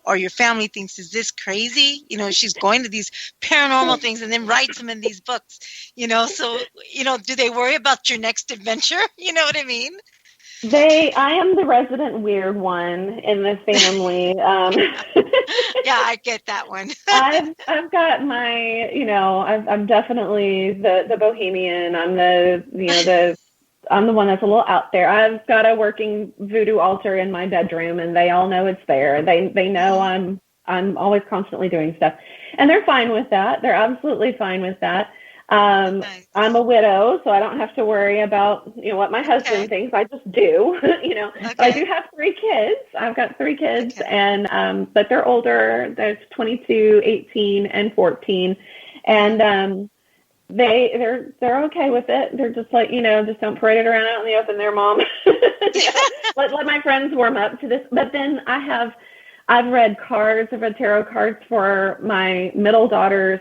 or your family thinks is this crazy? She's going to these paranormal things and then writes them in these books, so, do they worry about your next adventure? You know what I mean? I am the resident weird one in the family. Yeah, I get that one. I've got my, I'm definitely the bohemian. I'm the one that's a little out there. I've got a working voodoo altar in my bedroom, and they all know it's there. They know I'm always constantly doing stuff, and they're fine with that. They're absolutely fine with that. Nice. I'm a widow, so I don't have to worry about, what my husband thinks. I just do, But I do have 3 kids. I've got 3 kids, and but they're older. There's 22, 18, and 14, and they're okay with it. They're just like, just don't parade it around out in the open there, Mom. Let my friends warm up to this. But then I've read tarot cards for my middle daughter's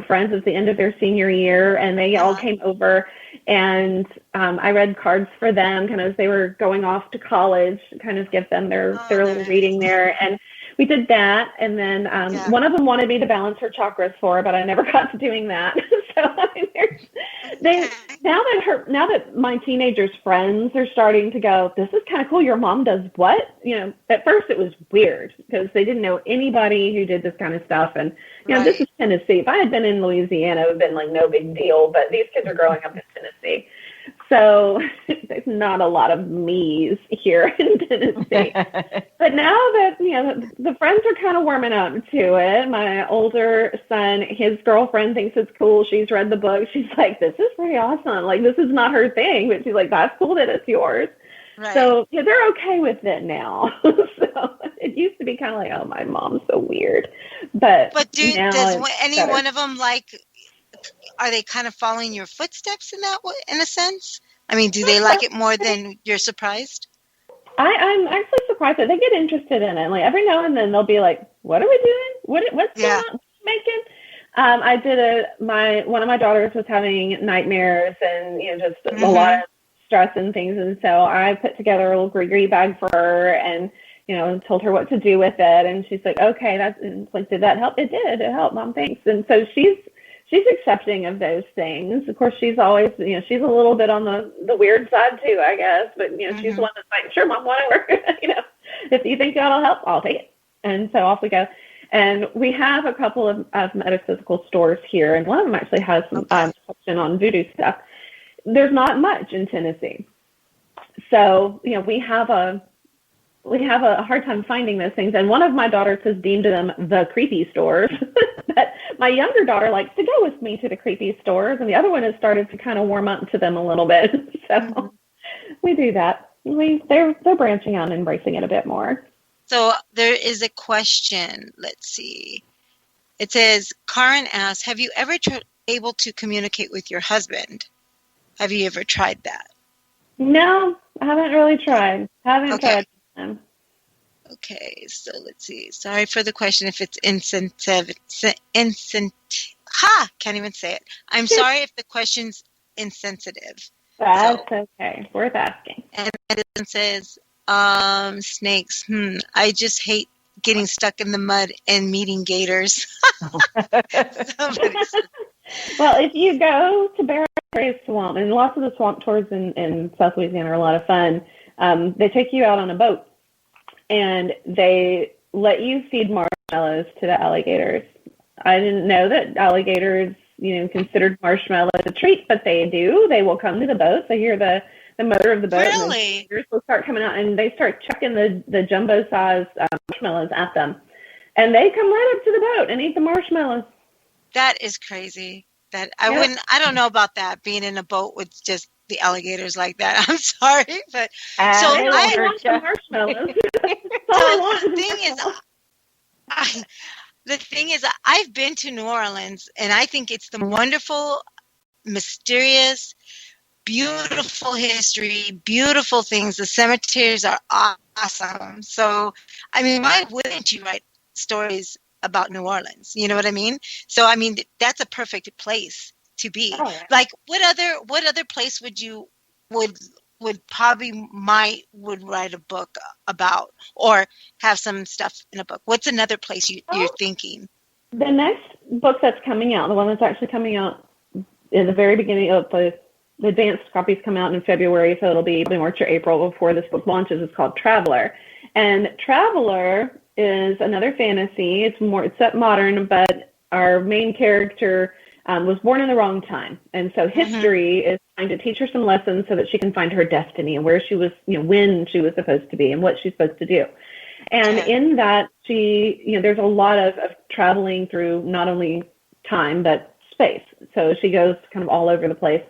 friends at the end of their senior year, and they all came over, and I read cards for them kind of as they were going off to college, kind of give them their little reading there. And we did that, and then one of them wanted me to balance her chakras for her, but I never got to doing that. So I mean, now that my teenagers' friends are starting to go, this is kind of cool. Your mom does what? At first it was weird because they didn't know anybody who did this kind of stuff, and this is Tennessee. If I had been in Louisiana, it would have been like no big deal. But these kids are growing up in Tennessee. So there's not a lot of me's here in Tennessee. But now that, the friends are kind of warming up to it. My older son, his girlfriend thinks it's cool. She's read the book. She's like, this is pretty awesome. Like, this is not her thing. But she's like, that's cool that it's yours. Right. So they're okay with it now. So it used to be kind of like, oh, my mom's so weird. But does any better. one of them are they kind of following your footsteps in that way, in a sense? I mean, do they like it more than you're surprised? I'm actually surprised that they get interested in it. Like every now and then they'll be like, "What are we doing? What's going on? What are you making?" I did one of my daughters was having nightmares and just a lot of stress and things, and so I put together a little gree bag for her and told her what to do with it, and she's like, "Okay, did that help?" It did. It helped, Mom. Thanks. And so she's accepting of those things. Of course, she's always, she's a little bit on the weird side too, I guess. But, she's the one that's like, sure, Mom, whatever. If you think that'll help, I'll take it. And so off we go. And we have a couple of metaphysical stores here. And one of them actually has some section on voodoo stuff. There's not much in Tennessee. So, we have a hard time finding those things. And one of my daughters has deemed them the creepy stores. But my younger daughter likes to go with me to the creepy stores, and the other one has started to kind of warm up to them a little bit. So we do that. They're branching out and embracing it a bit more. So there is a question. Let's see. It says, Karen asks, have you ever able to communicate with your husband? Have you ever tried that? No, I haven't really tried. Tried. Okay, so let's see. Sorry for the question if it's can't even say it. I'm sorry if the question's insensitive. That's okay. Worth asking. And it says, snakes. I just hate getting stuck in the mud and meeting gators. Well, if you go to Barry Swamp, and lots of the swamp tours in South Louisiana are a lot of fun, they take you out on a boat. And they let you feed marshmallows to the alligators. I didn't know that alligators considered marshmallows a treat, but they do. They will come to the boat. They hear the motor of the boat. Really? And the visitors will start coming out, and they start chucking the jumbo-sized marshmallows at them. And they come right up to the boat and eat the marshmallows. That is crazy. I don't know about that, being in a boat with just the alligators like that. I'm sorry, but they want some marshmallows. The thing is, I've been to New Orleans, and I think it's the wonderful, mysterious, beautiful history, beautiful things. The cemeteries are awesome. So, I mean, why wouldn't you write stories about New Orleans? You know what I mean? So, I mean, that's a perfect place to be. Oh, yeah. Like, what other place would write a book about, or have some stuff in a book? What's another place you're thinking? The next book that's coming out, the one that's actually coming out in the very beginning of the advanced copies come out in February, so it'll be March or April before this book launches. It's called Traveler. And Traveler is another fantasy. It's set modern, but our main character was born in the wrong time. And so history is trying to teach her some lessons so that she can find her destiny and where she was, when she was supposed to be and what she's supposed to do. And in that, there's a lot of traveling through not only time, but space. So she goes kind of all over the place.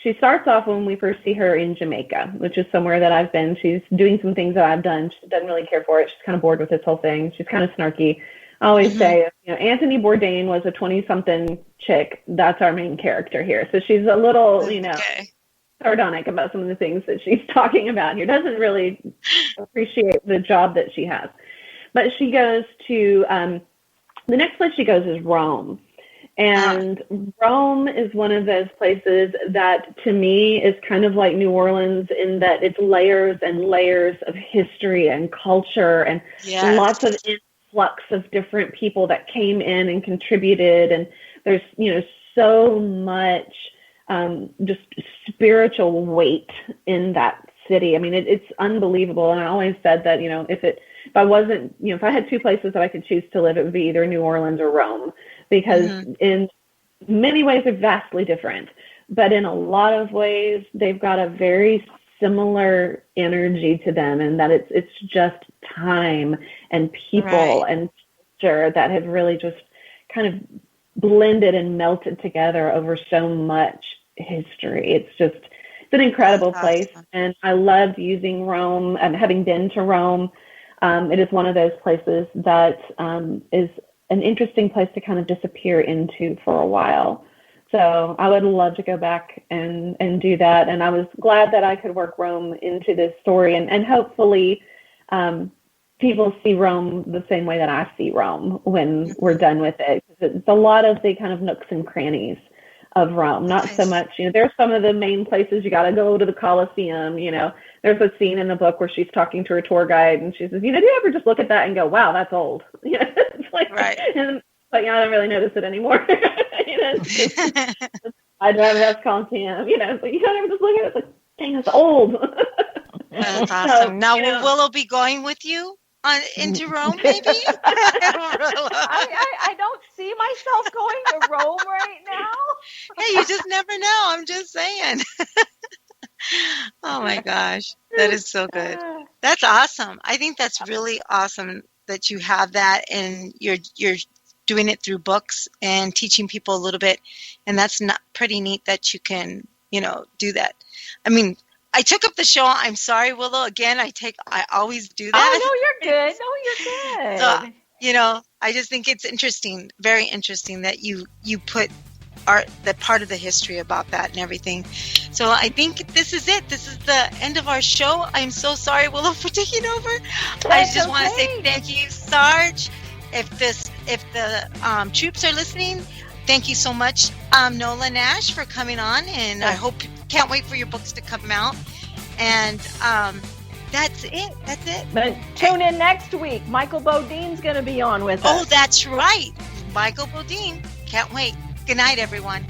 She starts off when we first see her in Jamaica, which is somewhere that I've been. She's doing some things that I've done. She doesn't really care for it. She's kind of bored with this whole thing. She's kind of snarky. I always say, Anthony Bourdain was a 20-something chick. That's our main character here. So she's a little, sardonic about some of the things that she's talking about here. Doesn't really appreciate the job that she has. But she goes to, the next place she goes is Rome. And Rome is one of those places that, to me, is kind of like New Orleans in that it's layers and layers of history and culture and lots of influx of different people that came in and contributed. And there's, so much just spiritual weight in that city. I mean, it's unbelievable. And I always said that, if I had two places that I could choose to live, it would be either New Orleans or Rome. Because in many ways they're vastly different, but in a lot of ways they've got a very similar energy to them, and that it's just time and people and culture that have really just kind of blended and melted together over so much history. It's an incredible place, and I loved using Rome and having been to Rome. It is one of those places that is an interesting place to kind of disappear into for a while. So I would love to go back and do that. And I was glad that I could work Rome into this story. And hopefully people see Rome the same way that I see Rome when we're done with it. It's a lot of the kind of nooks and crannies of Rome. Not so much, there's some of the main places. You got to go to the Colosseum. There's a scene in the book where she's talking to her tour guide and she says, do you ever just look at that and go, wow, that's old? It's like, and, but I don't really notice it anymore. I'd rather have Colosseum, but you don't ever just look at it. It's like, dang, that's old. That's awesome. Now, will Willow be going with you into Rome, maybe? I don't see myself going to Rome right now. Hey, you just never know. I'm just saying. Oh my gosh, that is so good. That's awesome. I think that's really awesome that you have that, and you're doing it through books and teaching people a little bit. And that's not pretty neat that you can, do that. I mean, I took up the show. I'm sorry, Willow. Again, I always do that. Oh, no, you're good. No, you're good. So, I just think it's interesting, very interesting that you put that part of the history about that and everything. So I think this is it. This is the end of our show. I'm so sorry, Willow, for taking over. I just want to say thank you, Sarge. If the troops are listening, thank you so much, Nola Nash, for coming on, and I can't wait for your books to come out. And that's it. But tune in next week. Michael Bodine's going to be on with us. Oh, that's right. Michael Bodine. Can't wait. Good night, everyone.